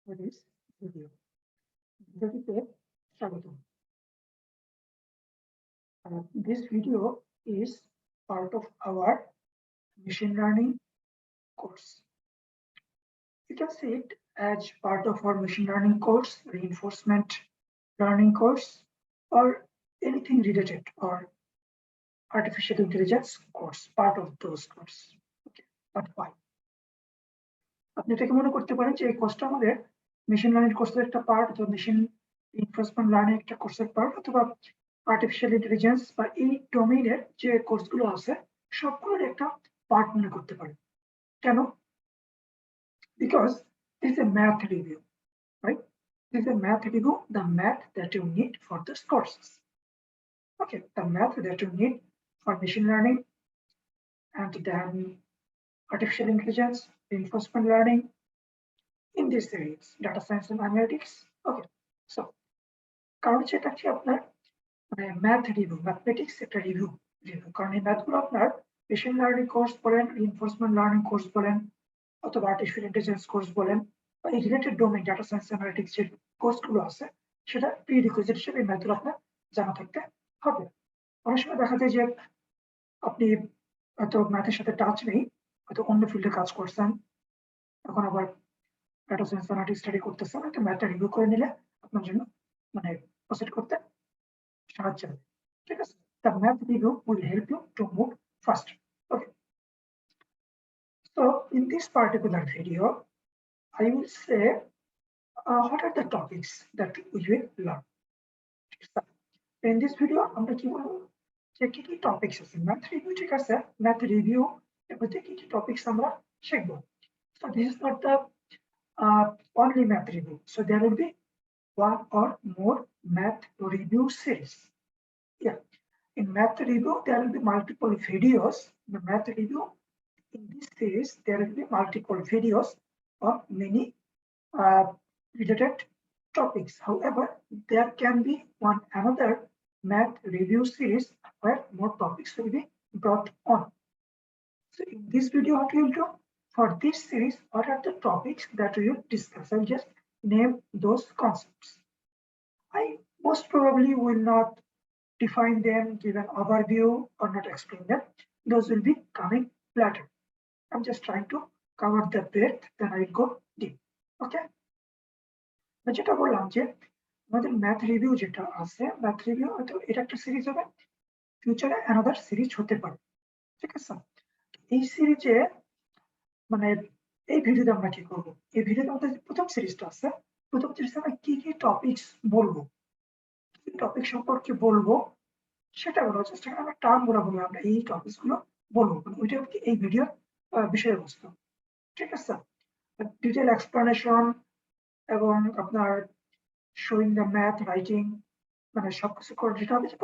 for this video. Shagotom. This video is part of our machine learning course. You can see it as part of our machine learning course, reinforcement learning course, or anything related or artificial intelligence course, part of those course. Okay, but why? আপনি এটাকে মনে করতে পারেন যে এই কোর্সটা আমাদের machine learning কোর্সের একটা পার্ট অথবা মেশিন রিইনফোর্সমেন্ট লার্নিং একটা কোর্সের পার্ট অথবা আর্টিফিশিয়াল ইন্টেলিজেন্স বা এই ডোমেইনের যে কোর্সগুলো আছে সবগুলোর একটা পার্ট মনে করতে পারেন। কেন? Because this is a math review, right? This is a math review, the math that you need for this courses. Okay, the math that you need for machine learning and then artificial intelligence, reinforcement learning in this series, data science and analytics. Okay, so কারণ সেটা কি আপনার মানে math review, mathematics একটা review, কারণ এই ম্যাথগুলো আপনার মেশিন লার্নিং কোর্স বলেন, রিইনফোর্সমেন্ট লার্নিং কোর্স বলেন অথবা আর্টিফিশিয়াল ইন্টেলিজেন্স কোর্স বলেন বা এই related domain data science analytics যে কোর্সগুলো আছে সেটা প্রিরিকুইজিট হিসেবে এই ম্যাথগুলো আপনার জানা থাকতে হবে। অনেক সময় দেখা যায় যে আপনি হয়তো ম্যাথের সাথে টাচ নেই, হয়তো অন্য ফিল্ডে কাজ করছেন, এখন আবার ডাটা সায়েন্স অ্যানালিটিক্স স্টাডি করতেছেন, একটা ম্যাথটা রিভিউ করে নিলে আপনার জন্য মানে প্রসিড করতে সাহায্য হবে। ঠিক আছে, the math review will help you to move fast. Okay, so in this particular video I will say what are the topics that we will learn. In this video আমরা কি বলবো যে কি কি টপিকস আছে ম্যাথ রিভিউ, ঠিক আছে, math review এর মধ্যে কি কি টপিকস আমরা শিখব। So this is not the only math review, so there will be one or more math review series. Yeah, in math review there will be multiple videos. In the math review in this series there will be multiple videos of many related topics. However, there can be one another math review series where more topics will be brought on. So in this video, what we will do for this series, what are the topics that we will discuss? I'll just name those concepts. I most probably will not define them, give an overview, or not explain them. Those will be coming later. I'm just trying to cover the breadth, then I will go deep. Okay. যেটা বললাম যে আমাদের math review যেটা আছে, math review হয়তো এটা একটা series হবে, ফিউচারে অ্যানাদার সিরিজ হতে পারে। ঠিক আছে, এই সিরিজে মানে এই ভিডিওতে আমরা কি করবো, এই ভিডিওতে আমাদের প্রথম সিরিজটা আছে, প্রথম সিরিজে আমরা কি কি টপিকস বলবো, কি টপিক সম্পর্কে বলবো সেটা বলার চেষ্টা করি। আমরা টার্ম গুলো বলবো, আমরা এই টপিকস গুলো বলবো, ওইটা এই ভিডিওর বিষয়বস্তু। ঠিক আছে, ডিটেল এক্সপ্লেনেশন এবং আপনার শোয়িং দ্য ম্যাথ রাইটিং মানে সবকিছু করে যেটা হবে যে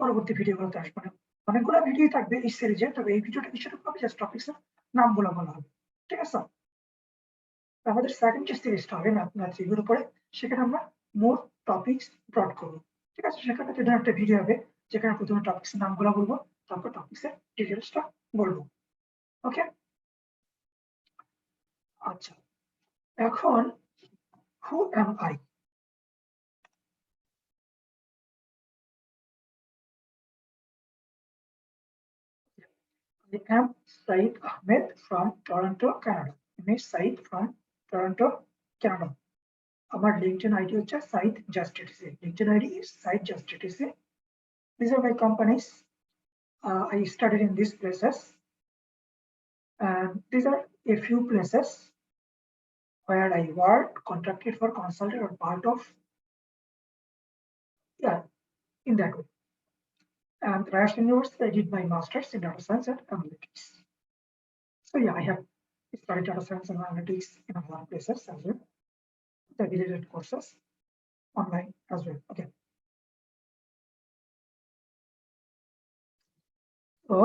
পরবর্তী ভিডিওগুলোতে আসবে। অনেকগুলো ভিডিও থাকবে এই সিরিজে, তবে এই ভিডিওটা কিছুটা হবে জাস্ট টপিকস এর নামগুলো বলা হবে। ঠিক আছে, আমাদের সেকেন্ড যে সিরিজটা হবে ম্যাথ রিভিউর উপরে, সেখানে আমরা মোর টপিকস ব্রড করবো। ঠিক আছে, সেখানে একটা ভিডিও হবে যেখানে প্রথমে টপিকস এর নামগুলো বলবো, তারপর টপিকস এর ডিটেলসটা বলবো। ওকে, আচ্ছা, এখন who am I? I am Sayed Ahmed from Toronto, Canada. I am Sayed from Toronto, Canada. Our LinkedIn ID is Sayed JustTTC. LinkedIn ID is Sayed JustTTC. These are my companies. I studied in these places. And these are a few places where I work, contracted for consultant or part of, yeah, in that way. And Rajasthan University, I did my master's in data science and analytics. So yeah, I have studied data science and analytics in a lot of places as well. The related courses online as well. Okay. So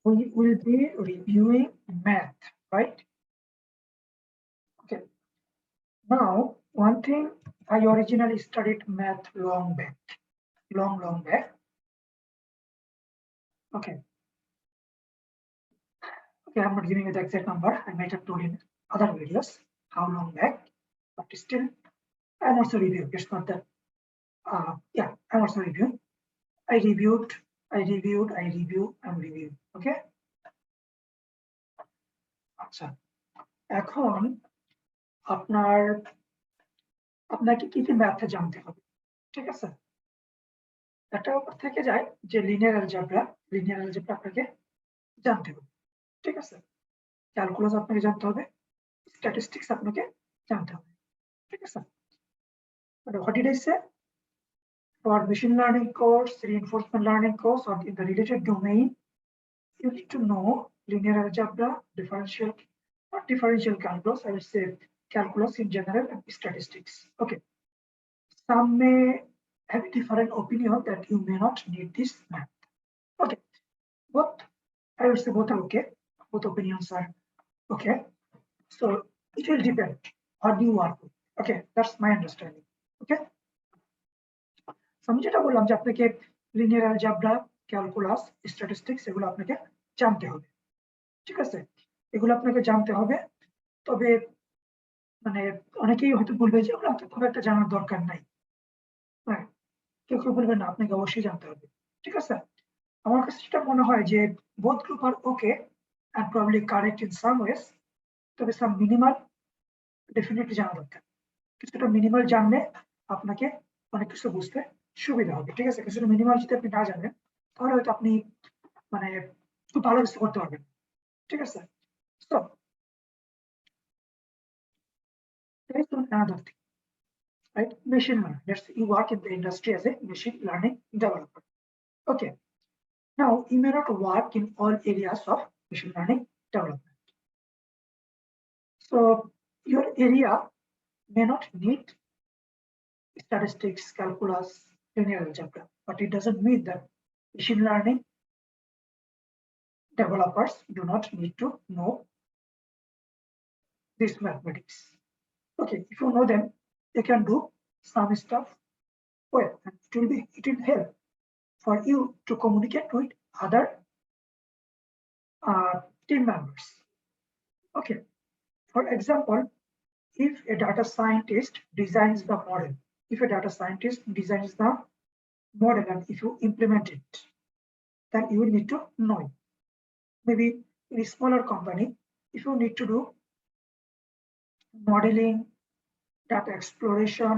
we will be reviewing math, right? Okay. Now, one thing, I originally studied math long back. Okay. Okay, I'm not giving you the exact number. I might have told in other videos how long back. but still I'm also reviewing. It's not that yeah, I'm also reviewing. I reviewed, I'm reviewing. Okay, আচ্ছা এখন আপনাকে কি কি ম্যাথে জানতে হবে, ঠিক আছে? একটা ব্যাপার থেকে যায় যে লিনিয়ার অ্যালজেব্রা আপনাকে জানতে হবে, ঠিক আছে? ক্যালকুলাস আপনাকে জানতে হবে, স্ট্যাটিস্টিক্স আপনাকে জানতে হবে, ঠিক আছে? What did I say? For machine learning course, reinforcement learning course, or in the related domain, you need to know linear algebra, not differential calculus, I would say calculus in general, and statistics. Okay. Some may have a different opinion that you may not need this math. Okay. I would say both are okay. Both opinions are okay. So it will depend how do you work with. Okay, that's my understanding. Okay. আমি যেটা বললাম যে আপনাকে linear algebra, calculus, statistics এগুলো আপনাকে জানতে হবে, ঠিক আছে? এগুলো আপনাকে জানতে হবে। তবে মানে অনেকেই হয়তো বলবে যে ওগুলো খুব একটা জানার দরকার নাই, হ্যাঁ, কেউ বলবে না আপনাকে অবশ্যই জানতে হবে, ঠিক আছে? আমার কাছে যেটা মনে হয় যে বোথ গ্রুপ আর okay and probably correct in some ways, তবে সাম মিনিমাল ডেফিনেটলি জানা দরকার। কিছুটা মিনিমাল জানলে আপনাকে অনেক কিছু বুঝতে সুবিধা হবে, ঠিক আছে? কিছুটা মিনিমাল যদি আপনি না জানেন তাহলে হয়তো আপনি মানে খুব ভালো কিছু করতে পারবেন, ঠিক আছে? So there is another thing, right? Machine learning. Let's say you work in the industry as a machine learning developer. Okay. Now you may not work in all areas of machine learning development. So your area may not need statistics, calculus, linear algebra, but it doesn't mean that machine learning developers do not need to know this mathematics. Okay, if you know them, they can do some stuff well, and it will help for you to communicate with other team members. Okay, for example, if a data scientist designs the model, and if you implement it, then you will need to know it. Maybe in a smaller company, if you need to do modeling, data exploration,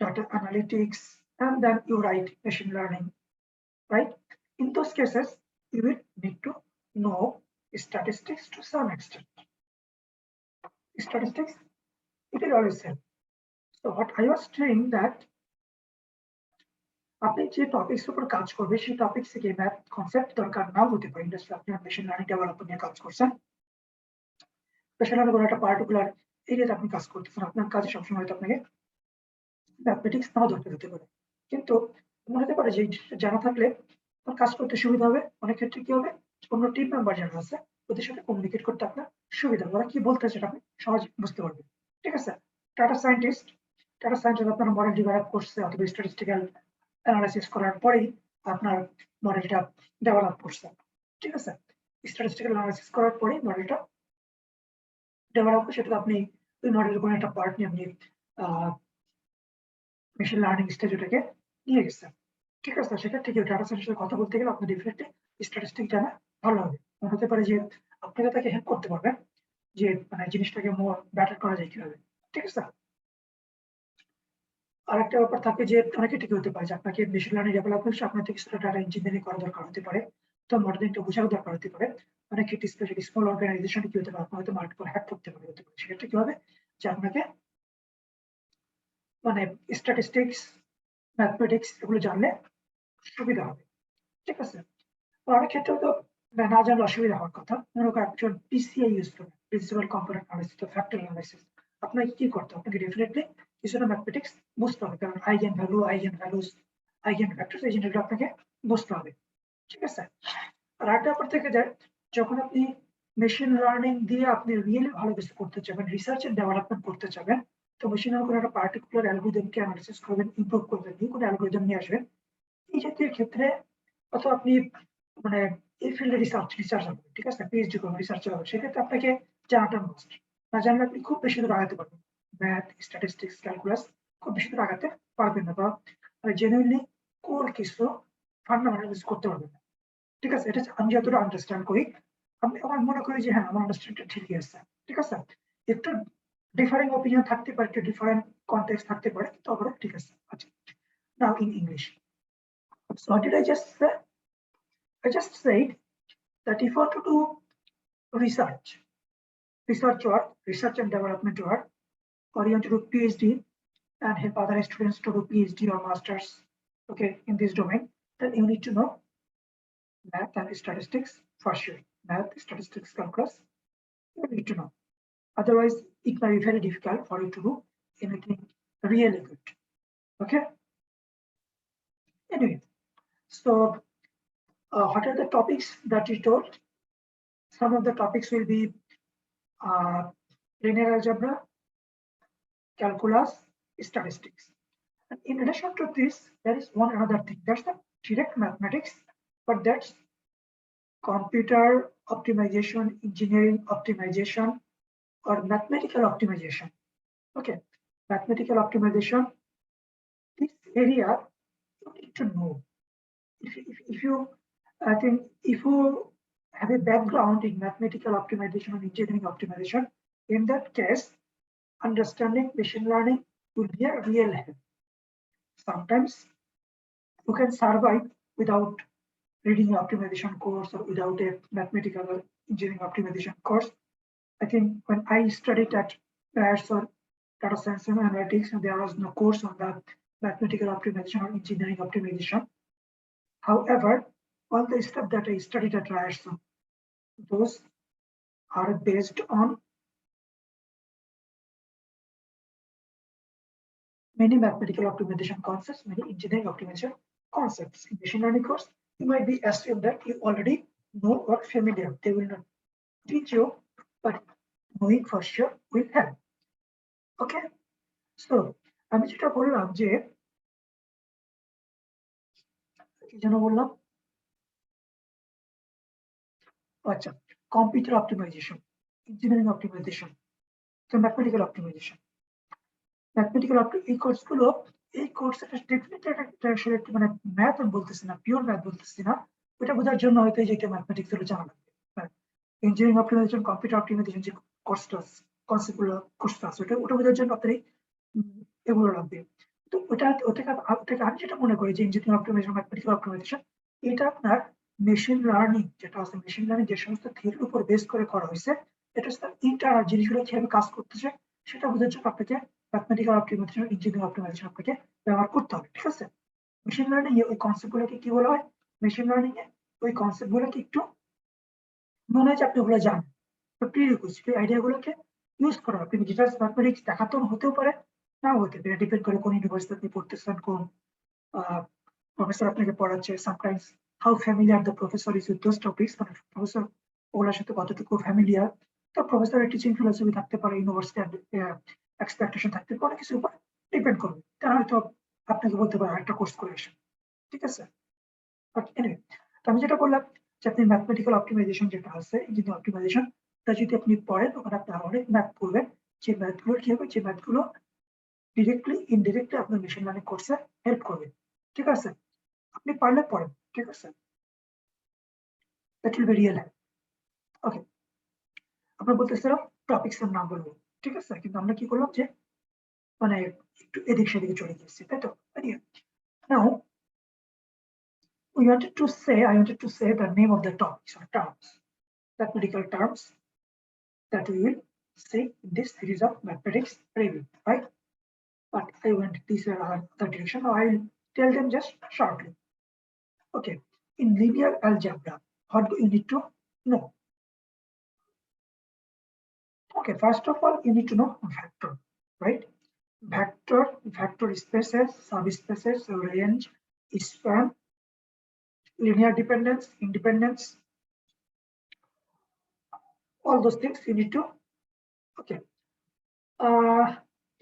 data analytics, and then you write machine learning, right? In those cases, you will need to know statistics to some extent. Statistics, it will always help. So what I was saying that আপনি যে topics উপর কাজ করবে সেই topics থেকে math concept দরকার নাও হতে পারে। ইন্ডাস্ট্রি আপনি মেশিন লার্নিং ডেভেলপমেন্ট নিয়ে কাজ করছেন, স্পেশালি কোনো একটা পার্টিকুলার এরিয়াতে আপনি কাজ করতেছেন, আপনার কাজে সবসময় হয়তো আপনাকে ম্যাথমেটিক্স নাও দরকার হতে পারে, কিন্তু মনে হতে পারে যে জানা থাকলে আপনার কাজ করতে সুবিধা হবে। অনেক ক্ষেত্রে কি হবে, অন্য টিম মেম্বার যারা আছে ওদের সাথে কমিউনিকেট করতে আপনার সুবিধা হবে, ওরা কি বলতে সেটা আপনি সহজে বুঝতে পারবেন, ঠিক আছে? ডাটা সায়েন্টিস্ট আপনার মডেল ডেভেলপ করছে অথবা স্ট্যাটিস্টিক্যাল অ্যানালাইসিস করার পরেই আপনার মডেলটা ডেভেলপ করছে, ঠিক আছে? স্ট্যাটিস্টিক্যাল অ্যানালাইসিস করার পরেই মডেলটা ডেভেলপ, সেটা আপনি ওই মডেলের কোনো একটা পার্ট নিয়ে আপনি মেশিন লার্নিং স্টেজ ওটাকে নিয়ে গেছেন, ঠিক আছে? সেক্ষেত্রে কেউ ডাটা সায়েন্সের সাথে কথা বলতে গেলে আপনার ডেফিনেটলি স্ট্যাটিস্টিক জানা ভালো হবে। মনে হতে পারে যে আপনাকে তাকে হেল্প করতে পারবেন যে মানে জিনিসটাকে মোর ব্যাটার করা যায় কিভাবে, ঠিক আছে? আরেকটা ব্যাপার থাকে যে অনেকে ঠিক হতে পারে যে আপনাকে মেশিন লার্নিং ডেভেলপমেন্ট আপনার থেকে কিছুটা ডাটা ইঞ্জিনিয়ারিং করা দরকার হতে পারে, তো মডেলিংটা বোঝার দরকার হতে পারে। অনেক ক্ষেত্রে স্পেশালি স্মল অর্গানাইজেশনে কি হতে পারে, আপনার হয়তো মাল্টিপল হ্যাট করতে পারে, সেক্ষেত্রে কি হবে যে আপনাকে মানে স্ট্যাটিস্টিক্স, ম্যাথমেটিক্স এগুলো জানলে সুবিধা হবে, ঠিক আছে? অনেক ক্ষেত্রে তো না জানলে অসুবিধা হওয়ার কথা। মনে করেন একজন পিসিআই ইউজ করবেন, principal component analysis, factor analysis, আপনাকে কি করতে হবে? আপনাকে ডেফিনেটলি কিছুটা ম্যাথমেটিক্স বুঝতে হবে, কারণ eigen value, eigen values, eigen vectors এই জিনিসগুলো আপনাকে বুঝতে হবে, ঠিক আছে? আর একটা ব্যাপার থেকে যায় যখন আপনি মেশিন লার্নিং দিয়ে আপনি রিয়েলি ভালো কিছু করতে চাবেন, রিসার্চের ডেভেলপমেন্ট করতে চাবেন, তো মেশিন লার্নিং কোনো একটা পার্টিকুলার অ্যালগরিদমকে অ্যানালাইসিস করবেন, ইমপ্রুভ করবেন, নিউ কোনো অ্যালগরিদম নিয়ে আসবেন, এই জাতীয় ক্ষেত্রে অথবা আপনি মানে এই ফিল্ডে রিসার্চ হবে, ঠিক আছে? পিএইচডি করবেন, রিসার্চার হবে, সেক্ষেত্রে আপনাকে জানাটা মাস্ট। না জানলে আপনি খুব বেশি দূর আগাতে পারবেন। ম্যাথ, স্ট্যাটিস্টিক্স, ক্যালকুলাস খুব বেশি দূর আগাতে পারবেন না, বা জেনুইনলি কোর কিছু ফান্ডামেন্টাল ইউজ করতে পারবেন না। ঠিক আছে, এটা আমি যতটা আন্ডারস্ট্যান্ড করি, আমি আমার মনে করি যে হ্যাঁ আমার আন্ডারস্ট্যান্ডিংটা ঠিকই আছে। ঠিক আছে, একটু ডিফারিং ওপিনিয়ন থাকতে পারে, একটু ডিফারেন্ট কনটেক্সট থাকতে পারে, কিন্তু ওভারঅল ঠিক আছে। আচ্ছা, নাও in English, so what did I just say? I just said that if you want to do research work, research and development work, or you want to do PhD and help other students to do PhD or masters, okay, in this domain, then you need to know math and statistics for sure. Math, statistics, calculus, you need to know. Otherwise, it might be very difficult for you to do anything really good. Okay. Anyway, so what are the topics that you told? Some of the topics will be linear algebra, calculus, statistics. And in addition to this, there is one another thing. That's the direct mathematics, but that's computer optimization, engineering optimization, or mathematical optimization. Okay, mathematical optimization. This area you need to know. If you, I think, if you have a background in mathematical optimization or engineering optimization, in that case, understanding machine learning will be a real help. Sometimes you can survive without reading an optimization course or without a mathematical or engineering optimization course. I think when I studied at Paris or data science and analytics, there was no course on the mathematical optimization or engineering optimization. However, all the stuff that I studied at Ryerson, those are based on many mathematical optimization concepts, many engineering optimization concepts. In machine learning course, you might be assumed that you already know or familiar. They will not teach you, but knowing for sure will help. Okay, so আমি যেটা বললাম যে কি যেন বললাম, আচ্ছা, computer optimisation, engineering optimisation, তো mathematical optimisation. Mathematical এই কোর্সগুলো, এই কোর্সটা ডেফিনেটলি একটা আসলে মানে ম্যাথ আমি বলতেছি না, পিওর ম্যাথ বলতেছি না, ওটা বোঝার জন্য হয়তো এই যে একটা ম্যাথমেটিক্স গুলো জানা লাগবে। ইঞ্জিনিয়ারিং অপটিমাইজেশন, কম্পিউটার অপটিমাইজেশন যে কোর্সটা কনসেপ্টগুলো কোর্সটা আছে, ওটা বোঝার জন্য আপনার এগুলো লাগবে। তো ওটাকে আমি যেটা মনে করি যে ইঞ্জিনিয়ারিং অপটিমাইজেশন, ম্যাথমেটিক্যাল অপটিমাইজেশন, এটা আপনার মেশিন লার্নিং যেটা আছে, মেশিন লার্নিং যে সমস্ত থিওরির উপর বেস করে করা হয়েছে, এটা ইন্টার জিনিসগুলো কিভাবে কাজ করতেছে সেটা বোঝার জন্য আপনাকে ম্যাথমেটিক্যাল অপটিমাইজেশন, ইঞ্জিনিয়ারিং অপটিমাইজেশন আপনাকে ব্যবহার করতে হবে। ঠিক আছে, মেশিন লার্নিং এ ওই কনসেপ্টগুলোকে কি বলা হয়, মেশিন লার্নিং এ ওই কনসেপ্টগুলোকে একটু মনে হয় যে আপনি ওগুলো জানেন, তো প্রিরিকুইজিট আইডিয়াগুলোকে ইউজ করা। আপনি ডিজিটাল ম্যাথমেটিক্স দেখাতেও হতেও পারে, নাও হতে পারে, ডিপেন্ড করে কোন ইউনিভার্সিটি আপনি পড়তেছেন, কোন প্রফেসর আপনাকে পড়াচ্ছে। Sometimes how familiar the professor is with those topics, মানে প্রফেসর ওগুলোর সাথে কতটুকু ফ্যামিলিয়ার। তো প্রফেসরের টিচিং ফিলোসফি থাকতে পারে, ইউনিভার্সিটি এক্সপেকটেশন থাকতে পারে, কিছুর উপর ডিপেন্ড করবে। তারা হয়তো আপনাকে বলতে পারে একটা কোর্স করে আসেন। ঠিক আছে, বাট এনিওয়ে, তো আমি যেটা বললাম যে আপনি ম্যাথমেটিক্যাল অপটিমাইজেশন যেটা আছে, ইঞ্জিনিয়ারিং অপটিমাইজেশন, তা যদি আপনি পড়েন, ওখানে আপনি অনেক ম্যাথ পড়বেন, যে ম্যাথগুলো কি হবে, যে ম্যাথগুলো ডিরেক্টলি ইনডিরেক্টলি আপনার মেশিন লার্নিং কোর্সে হেল্প করবে। ঠিক আছে, আপনি পারলে পড়েন। ঠিক আছে, that will be real help. Okay, আমরা বলতেছিলাম টপিকস এর নাম বলবো। ঠিক আছে, কিন্তু আমরা কি করলাম যে মানে একটু এদিক সেদিকে চলে গেছি, তাই তো? নাও I wanted to say the name of the topics or terms, mathematical terms that we will see in this series of mathematics review, right? But I went this other direction. Now I will tell them just shortly. Okay, in linear algebra, what do you need to know? Okay, first of all, you need to know vector, right? Vector spaces, subspaces, range, span, linear dependence, independence, all those things you need to. Okay,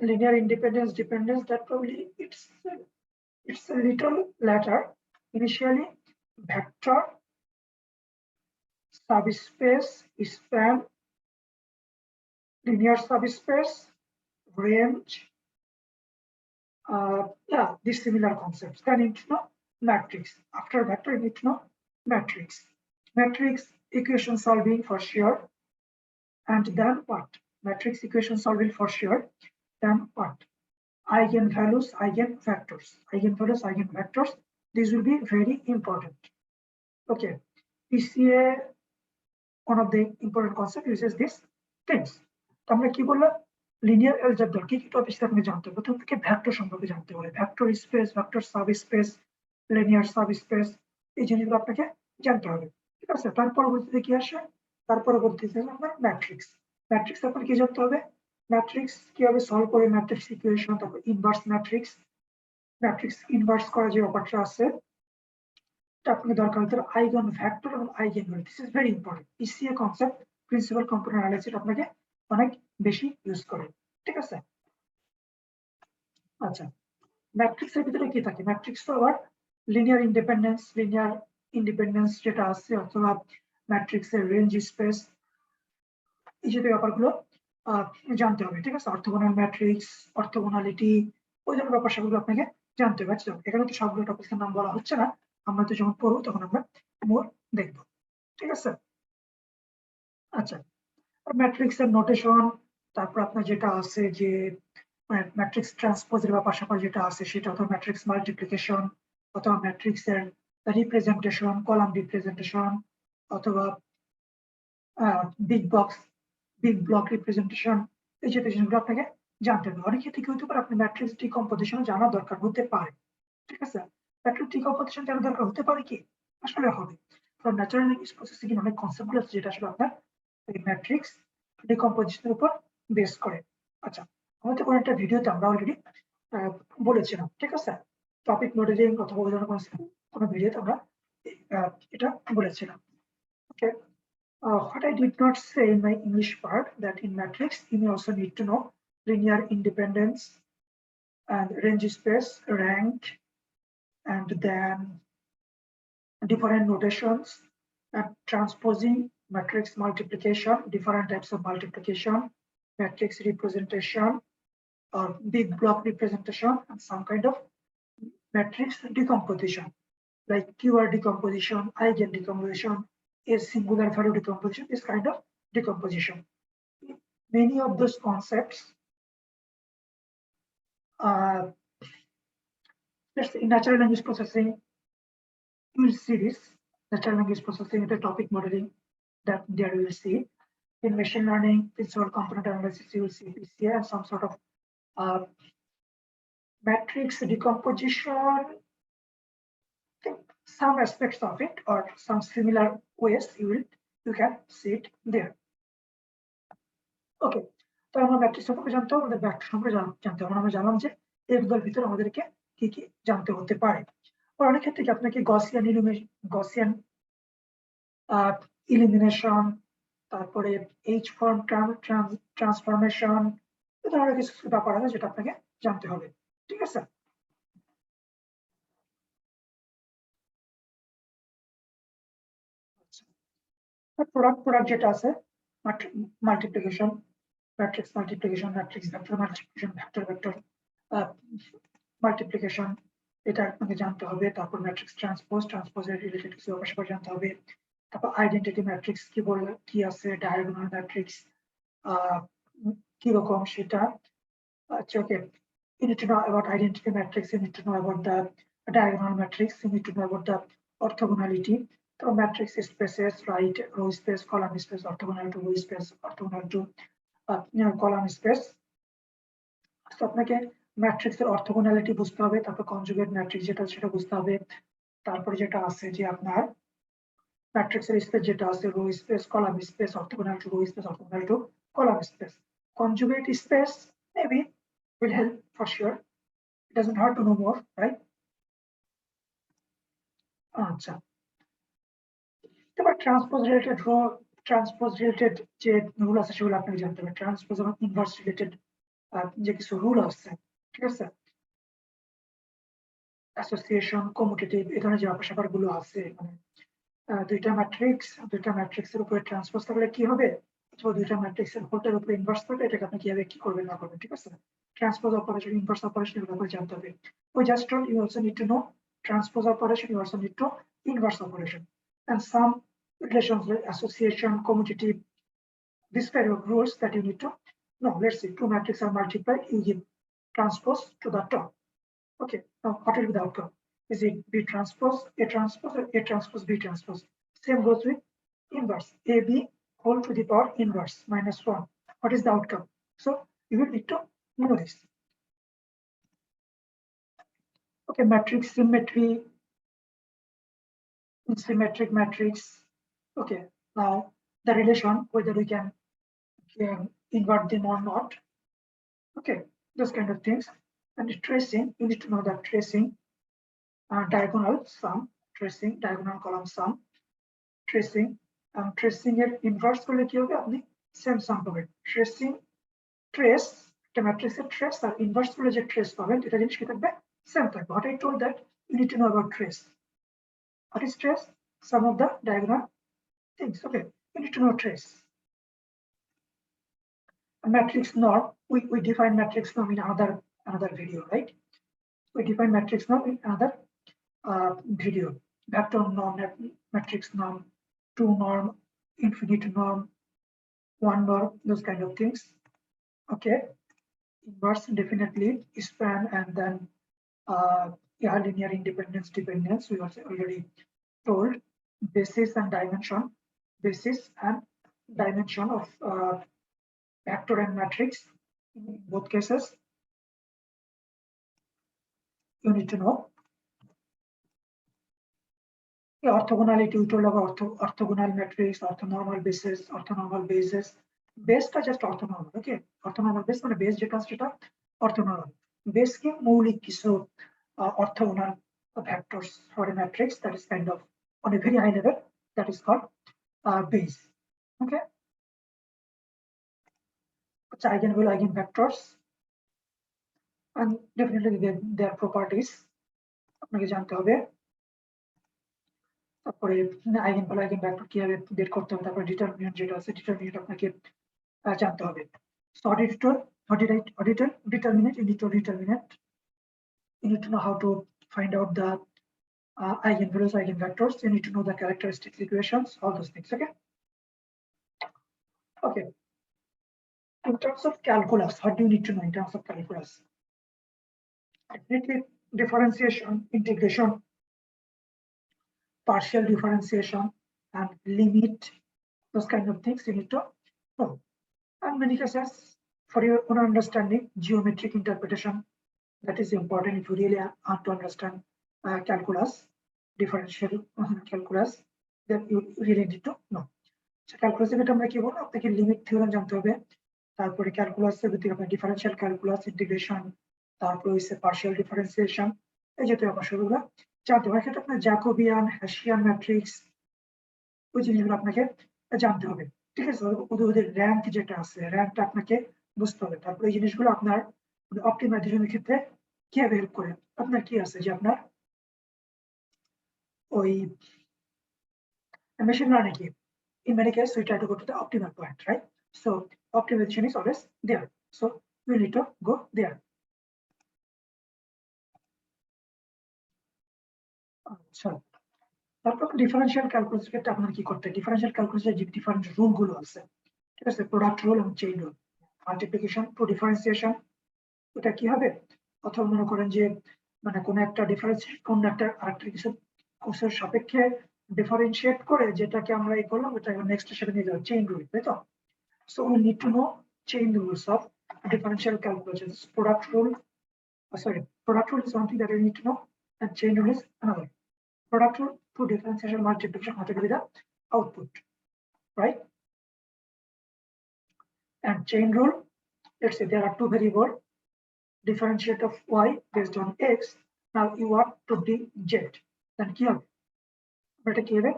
linear independence, dependence, that probably it's a little later. Initially, vector, subspace, span, linear subspace, range, these similar concepts. Then you need to know matrix. After vector, you need to know matrix. Matrix equation solving for sure. And then what? Matrix equation solving for sure. Then what? Eigenvalues, eigenvectors. Eigenvalues, eigenvectors. These will be very important. Okay. PCA, one of the important concepts uses these things. আমরা কি বললাম? Linear algebra কি topics আপনি জানতে হবে? প্রথম থেকে vector সম্পর্কে জানতে হবে। Vector space, vector subspace, linear subspace, এই জিনিসগুলো আপনাকে জানতে হবে। ঠিক আছে? তার পরবর্তীতে কি আসে? তার পরবর্তীতে আপনার ম্যাট্রিক্স। ম্যাট্রিক্স আপনার কি জানতে হবে? ম্যাট্রিক্স কিভাবে সলভ করে, ম্যাট্রিক্স ইকুয়েশন, তারপর ইনভার্স ম্যাট্রিক্স, ম্যাট্রিক্স ইনভার্স করা যে ব্যাপারটা আছে আপনাকে দরকার হতে আইগন ভেক্টর এবং eigen value. This is very important. PCA concept, principal component analysis আপনাকে অনেক বেশি ইউজ করে। ঠিক আছে? আচ্ছা, ম্যাট্রিক্সের ভিতরে কি থাকে? ম্যাট্রিক্স তো আবার লিনিয়ার ইন্ডিপেন্ডেন্স যেটা আছে, অথবা ম্যাট্রিক্সের রেঞ্জ স্পেস, এই জাতীয় ব্যাপারগুলো জানতে হবে। ঠিক আছে? অর্থোগোনাল ম্যাট্রিক্স, অর্থোগোনালিটি, ওই ধরনের ব্যাপার সেগুলো আপনাকে জানতে হবে। এখানে তো সবগুলো টপিকের নাম বলা হচ্ছে না, আমরা তো যখন পড়বো তখন আমরা মোর দেখব। ঠিক আছে? আচ্ছা, ম্যাট্রিক্সের নোটেশন, তারপর আপনার যেটা আছে যে ম্যাট্রিক্স ট্রান্সপোজের বা পাশাপাশি যেটা আছে সেটা, অথবা ম্যাট্রিক্স মাল্টিপ্লিকেশন, অথবা ম্যাট্রিক্সের রিপ্রেজেন্টেশন, কলাম রিপ্রেজেন্টেশন, অথবা বিগ ব্লক রিপ্রেজেন্টেশন, এই জাতীয় জিনিসগুলো আপনাকে জানতে হবে। অনেক ক্ষেত্রে কি হতে পারে, আপনি ম্যাট্রিক্স ডিকম্পোজিশন জানা দরকার হতে পারে। ঠিক আছে? ম্যাট্রিক্স ডিকম্পোজিশন জানা দরকার হতে পারে কি? আসলে হবে। কারণ ন্যাচারাল ল্যাঙ্গুয়েজ প্রসেসিং এর অনেক কনসেপ্টগুলো আছে যেটা আসলে আপনার এই ম্যাট্রিক্স ডিকম্পোজিশনের উপর বেস করে। আচ্ছা, আমাদের কোনো একটা ভিডিওতে আমরা অলরেডি বলেছিলাম। ঠিক আছে? টপিক মডেলিং অথবা ওই ধরনের কোনো ভিডিওতে আমরা এটা বলেছিলাম। ওকে, what I did not say in my English part, that in matrix you may also need to know linear independence and range space, rank, and then different notations, and transposing, matrix multiplication, different types of multiplication, matrix representation, or big block representation, and some kind of matrix decomposition, like QR decomposition, eigen decomposition, a singular value decomposition, this kind of decomposition. Many of those concepts, in natural language processing, you will see this. Natural language processing, the topic modeling, that there you will see. In machine learning, principal component analysis, you will see PCA and some sort of matrix decomposition, some aspects of it or some similar ways you can see it there. Okay, তো আমরা matrix সম্পর্কে জানতে হবে, আমাদের vector সম্পর্কে জানতে হবে। আমরা জানলাম যে এগুলোর ভিতরে আমাদেরকে কি কি জানতে হতে পারে। অনেক ক্ষেত্রে কি আপনাকে গসিয়ান ইলিমিনেশন, তারপরে এইচ ফর্ম ট্রান্সফরমেশন, এই ধরনের কিছু ব্যাপার আছে যেটা আপনাকে জানতে হবে। ঠিক আছে? প্রোডাক্ট যেটা আছে, multiplication, matrix multiplication, matrix vector multiplication, vector multiplication, এটা আপনাকে জানতে হবে। তারপর ম্যাট্রিক্স ট্রান্সপোজের রিলেটেড কিছু ব্যাপার জানতে হবে। তারপর আইডেন্টিটি ম্যাট্রিক্স কি আছে, ডায়াগোনাল ম্যাট্রিক্স কিরকম সেটা। আচ্ছা, ওকে, you need to know about identity matrix, you need to know about the diagonal matrix, you need to know about the orthogonality. So matrix spaces, right, row space, column space, orthogonal to row space, orthogonal to column space. So আপনাকে ম্যাট্রিক্সের অর্থোগোনালিটি বুঝতে হবে, তারপর conjugate matrix যেটা সেটা বুঝতে হবে। তারপরে যেটা আছে যে আপনার ম্যাট্রিক্সের স্পেস যেটা আছে, row space, column space, orthogonal to row space, orthogonal to column space. Conjugate space maybe will help for sure. It doesn't hurt to know more, right? আচ্ছা, এবার ট্রান্সপোজ রিলেটেড যে রুল আছে সেগুলো আপনাকে জানতে হবে। ট্রান্সপোজ এবং ইনভার্স রিলেটেড যে কিছু রুল আছে, ঠিক আছে, অ্যাসোসিয়েশন, কমিউটেটিভ, এই ধরনের যে ব্যাপার গুলো আছে, মানে দুইটা ম্যাট্রিক্সের উপরে ট্রান্সপোজ থাকলে কি হবে, অথবা দুইটা ম্যাট্রিক্সের হোটের উপরে ইনভার্স থাকে, এটাকে আপনি কিভাবে কি করবেন না করবেন, ঠিক আছে? ট্রান্সপোজ অপারেশন, ইনভার্স অপারেশন, এগুলো আপনাকে জানতে হবে। We just told you also need to know transpose operation, you also need to inverse operation, and some relations like association, commutative, this kind of rules that you need to know. Let's see, two matrices are multiplied, you give transpose to the top. Okay, now what will be the outcome? Is it B transpose, A transpose, or A transpose, B transpose? Same goes with inverse, AB whole to the power inverse minus 1. What is the outcome? So you will need to know this. Okay, matrix symmetry, symmetric matrix. Okay, now the relation, whether we can invert them or not. Okay, those kind of things. And tracing, you need to know that tracing, diagonal sum, tracing, diagonal column sum, tracing, tracing এর inverse করলে কি হবে, আপনি same sum পাবেন। Tracing, trace, একটা ম্যাট্রিক্সের trace আর inverse করলে যে trace পাবেন, এটা জিনিস কি থাকবে, same থাকবে। What I told that you need to know about trace. What is trace? Some of the diagonal things. Okay, you need to know trace. A matrix norm, we define matrix norm in another video, right? We define matrix norm in another video. Vector norm, matrix norm, 2 norm, infinite norm, 1 norm, those kind of things. Okay, inverse definitely span, and then yeah, linear independence, dependence, we also already told. Basis and dimension, basis and dimension of vector and matrix in both cases you need to know. Orthogonality, we told about orthogonal matrix, orthonormal basis, orthonormal basis. Base টা just orthonormal, okay? Orthonormal base মানে base যেটা সেটা orthonormal. Base কি মৌলিক কিছু orthogonal vectors for a matrix that is kind of on a very high level, that is called base. Okay? Eigenvalue, eigenvectors, and definitely their properties আপনাকে জানতে হবে। তারপরে eigenvalue, eigenvector কিভাবে বের করতে হবে, তারপরে ডিটারমিনেন্ট যেটা আছে, ডিটারমিনেন্ট আপনাকে জানতে হবে। So auditor determinant, you need to determinant, you need to know how to find out the eigenvalues, eigenvectors, you need to know the characteristics equations, all those things. Okay. Okay. In terms of calculus, what do you need to know in terms of calculus? Definitely differentiation, integration, partial differentiation, and limit, those kind of things you need to know. And many cases, for your own understanding, geometric interpretation, that is important if you really want to understand calculus, differential calculus, then you really need to know. So calculus এটা আমরা কি বলবো, আপনাকে limit theorem জানতে হবে, তারপরে ক্যালকুলাসের ভিতরে আপনার ডিফারেনশিয়াল ক্যালকুলাস, ইন্টিগ্রেশন, তারপরে হচ্ছে পার্শিয়াল ডিফারেন্সিয়েশন, এই জাতীয় অংশগুলো জানতে হবে। ক্ষেত্রে আপনার জ্যাকোবিয়ান, হ্যাশিয়ান ম্যাট্রিক্স, ওই জিনিসগুলো আপনাকে জানতে হবে, ঠিক আছে? ওদের র্যাঙ্ক যেটা আছে, র্যাঙ্কটা আপনাকে বুঝতে হবে। তারপরে এই জিনিসগুলো আপনার অপটিমাইজেশনের ক্ষেত্রে কিভাবে হেল্প করে। আপনার কি আছে যে আপনার ওই machine learning কি, in many cases we try to go to the optimal point, right? So optimization is always there, so we need to go there. আচ্ছা, তারপর ডিফারেনশিয়াল ক্যালকুলাস ক্ষেত্রে আপনার কি করতে, ডিফারেনশিয়াল ক্যালকুলাসের যে ডিফারেন্ট রুল গুলো আছে, ঠিক আছে, প্রোডাক্ট রুল এবং chain rule. Multiplication to differentiation, এটা কি হবে, অথবা মনে করেন যে মানে কোন একটা ডিফারেন্স, কোন একটা আরেকটা কিছু কোর্সের সাপেক্ষে ডিফারেন্সিয়েট করে যেটাকে আমরা এই করলাম, ওটা নেক্সট স্টেপে নিয়ে যাবো, চেইন রুল, তাই তো? So we need to know chain rules of differential calculations. Product rule, product rule is one thing that you need to know, and chain rule is another. Product rule to differentiation, multiplication, what will be the output, right? And chain rule, let's say there are two variables, differentiate of y based on x. Now you want to be z, then কি হবে, এটা কি হবে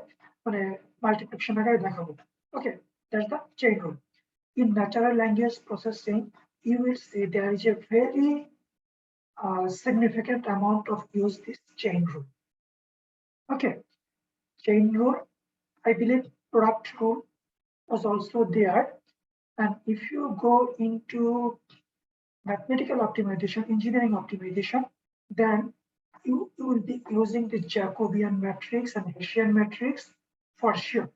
মানে multiplication আকারে দেখাবো। Okay, that's the chain rule. In natural language processing, you will see there is a very significant amount of use this chain rule. Okay, chain rule, I believe product rule was also there, And if you go into mathematical optimization, engineering optimization, then you will be using the Jacobian matrix and Hessian matrix for sure.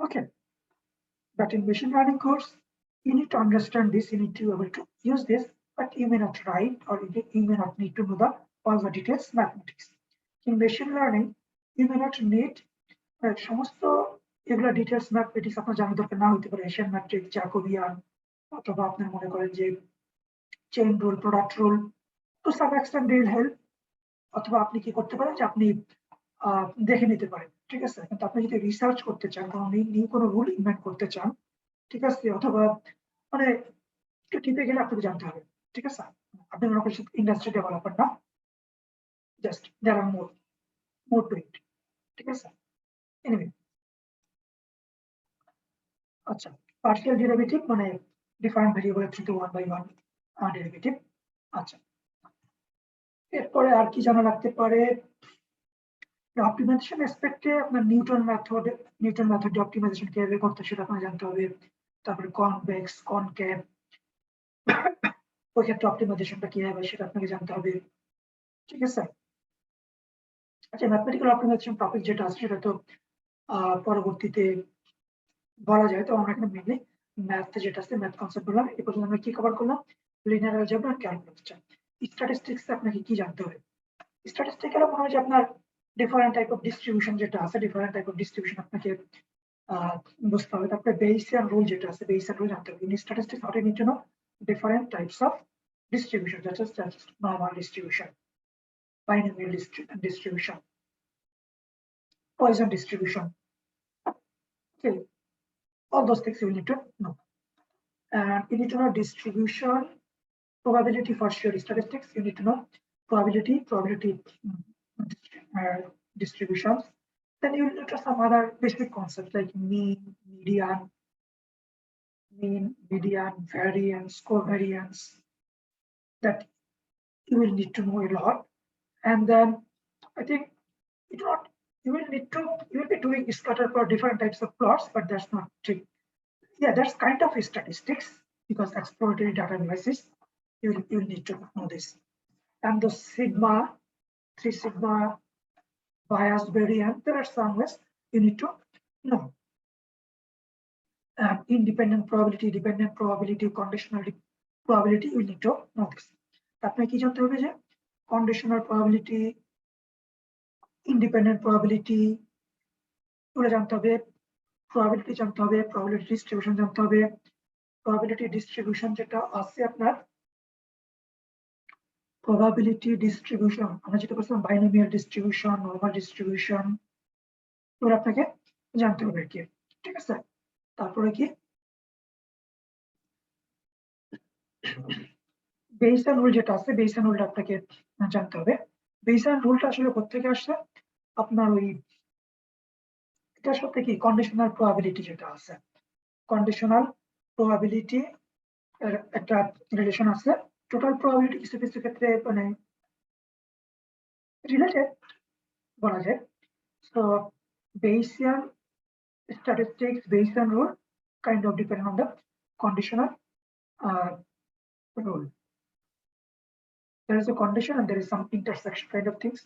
Okay. But in machine learning course, you need to understand this, you need to be able to use this, but you may not write or you may not need to know all the details mathematics. In machine learning, you may not need সমস্ত এগুলো details mathematics আপনার জানা দরকার না হতে পারে, Asian matrix, Jacobian, অথবা আপনার মনে করেন যে chain rule, product rule, to some extent will help, অথবা আপনি কি করতে পারেন যে আপনি দেখে নিতে পারেন, ঠিক আছে। কিন্তু আপনি যদি রিসার্চ করতে চান, কোনো নিউ কোনো রুল ইনভেন্ট করতে চান, ঠিক আছে, অথবা মানে একটু টিপে গেলে আপনাকে জানতে হবে, ঠিক আছে। আপনি মনে করেন ইন্ডাস্ট্রি ডেভেলপার না, just there R more to ইট, ঠিক আছে। এনিওয়ে, আচ্ছা, পার্শিয়াল ডেরিভেটিভ মানে ডিফারেন্ট ভেরিয়েবলের থ্রুতে 1/1 ডেরিভেটিভ। আচ্ছা, এরপরে আর কি জানা লাগতে পারে? অপটিমাইজেশন অ্যাসপেক্টে আপনার নিউটন মেথড অপটিমাইজেশন কিভাবে করতে সেটা আপনার জানতে হবে। তারপরে কনভেক্স, কনকেভ, ওই ক্ষেত্রে অপটিমাইজেশনটা কি হবে সেটা আপনাকে জানতে হবে, ঠিক আছে। আচ্ছা, ম্যাথমেটিক্যাল অপটিমাইজেশন টপিক যেটা আছে সেটা তো পরবর্তীতে বলা যায়। তো আমরা এখানে মেনলি ম্যাথ যেটা আছে, ম্যাথ কনসেপ্ট বললাম। এই পর্যন্ত আমরা কি কভার করলাম? লিনিয়ার অ্যালজেব্রা আর ক্যালকুলাস। স্ট্যাটিস্টিক্স আপনাকে কি জানতে হবে? স্ট্যাটিস্টিক্যাল মনে হয় যে আপনার ডিফারেন্ট টাইপ অফ ডিস্ট্রিবিউশন যেটা আছে, ডিফারেন্ট টাইপ অফ ডিস্ট্রিবিউশন আপনাকে বুঝতে হবে। তারপরে বেসিয়ান রুল যেটা আছে, বেসিয়ান রুল জানতে হবে। In statistics how to need to know different types of distribution, such as normal distribution, binomial distribution, Poisson distribution. Okay, all those things you will need to know. And you need to know distribution, probability for sure. Statistics, you need to know probability distributions. Then you will need to some other basic concepts like mean, median, variance, covariance, that you will need to know a lot. And then I think you will be doing scatter plot, different types of plots, but that's not trick. Yeah, that's kind of statistics, because exploratory data analysis, you will need to know this. And the sigma, 3 sigma, bias, variance, there are some ways you need to know. Independent probability, dependent probability, conditional probability, you need to know this. আপনাকে কি জানতে হবে? যে conditional probability, independent probability ওগুলো জানতে হবে, probability জানতে হবে, probability distribution জানতে হবে। probability distribution যেটা আছে আপনার, probability distribution আমরা যেটা বলছিলাম binomial distribution, normal distribution, ওগুলো আপনাকে জানতে হবে কি, ঠিক আছে। তারপরে কি বেসিয়ান রুল যেটা আছে, বেসিয়ান রুলটা আপনাকে জানতে হবে। বেসিয়ান রুলটা আসলে কোত্থেকে আসছে? আপনার ওই এটার সাথে কি কন্ডিশনাল প্রবাবিলিটি যেটা আছে, কন্ডিশনাল প্রবাবিলিটি এর একটা রিলেশন আছে। টোটাল প্রবাবিলিটি কিছু কিছু ক্ষেত্রে মানে রিলেটেড বলা যায়। So Bayesian statistics, Bayesian rule kind of depend on the conditional rule. There is a condition and there is some intersection kind of things.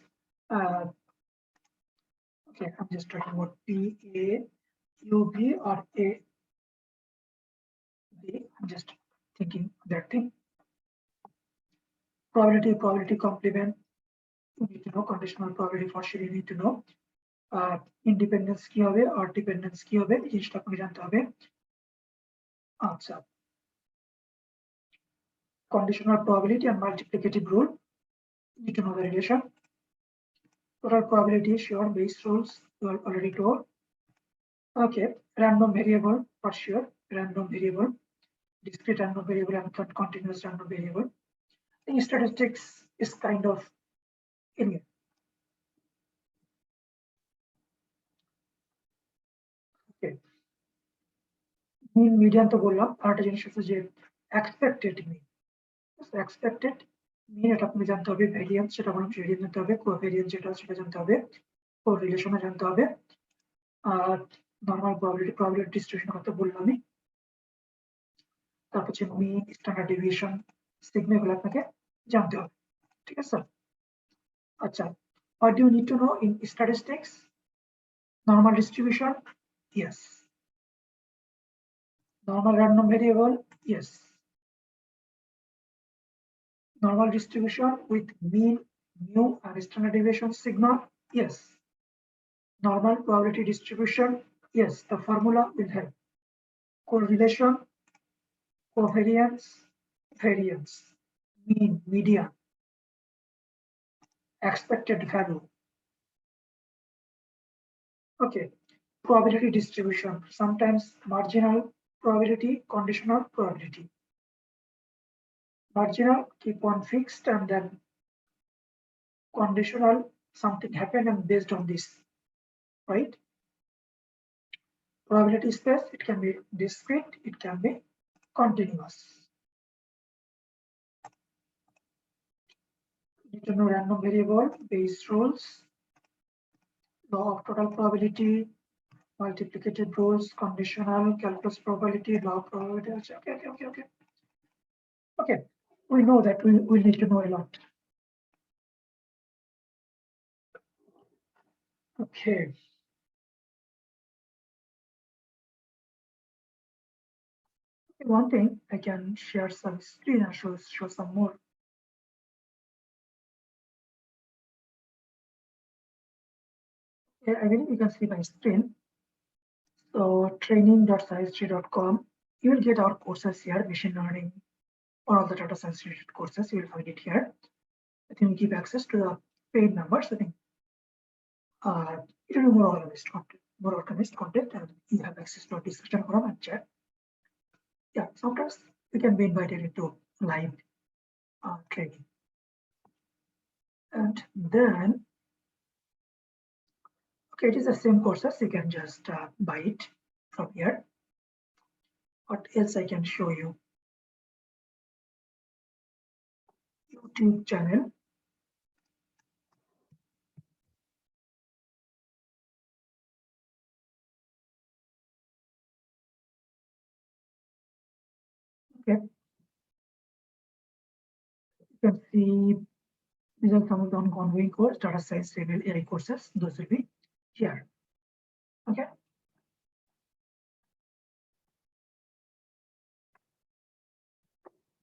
Okay, I'm just talking about P, A, U, B, or A, B. I'm just thinking that thing. Probability complement. You need to know conditional probability for sure. You need to know independence কি হবে or dependence কি হবে, এই জিনিসটা আপনাকে জানতে হবে। আচ্ছা, conditional probability and multiplicative rule, you need to know the relation. Total probability, sure, base rules you are already told. Okay, random variable for sure, random variable, discrete random variable and continuous random variable. I think statistics is kind of anyway. Okay, mean, median তো বললাম। আরেকটা জিনিস হচ্ছে যে expected mean. Expected mean এটা আপনি জানতে হবে। ভেরিয়েন্স সেটা বললাম, ভেরিয়েন্স জানতে হবে। কোভেরিয়েন্স যেটা সেটা জানতে হবে। কোরিলেশন জানতে হবে। আর নরমাল প্রবাবিলিটি ডিস্ট্রিবিউশন কথা বললাম আমি। তারপর হচ্ছে মিন, স্ট্যান্ডার্ড ডেভিয়েশন, সিগমা, এগুলো আপনাকে জানতে হবে। ঠিক আছে স্যার? আচ্ছা, what do you need to know in statistics? Normal distribution? Yes. Normal random variable? Yes. Normal distribution with mean, mu, and standard deviation sigma? Yes. Normal probability distribution? Yes. The formula will help. Correlation, covariance, variance, mean, median, expected value. Okay. Probability distribution, sometimes marginal probability, conditional probability. Marginal, keep on fixed, and then conditional, something happened and based on this, right? Probability space, it can be discrete, it can be continuous. You can know random variable, Bayes rules, law of total probability, multiplicative rules, conditional, calculus probability, law of probability. Okay. We know that we need to know a lot. Okay. One thing, I can share some screen and show some more. I believe you can see my screen. So training.SaLearningSchool.com, you will get our courses here, machine learning, or all the data science related courses, you will find it here. I think we give access to the paid members. I think it will be more organized content, and you have access to our discussion forum and chat. Yeah, sometimes we can be invited into live training. And then, okay, it is the same courses. You can just buy it from here. What else I can show you? YouTube channel. Okay. You can see these are some of the ongoing course, data science level AI courses. Those will be here. Okay.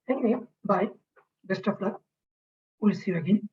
Anyway, bye. Best of luck. We'll see you again.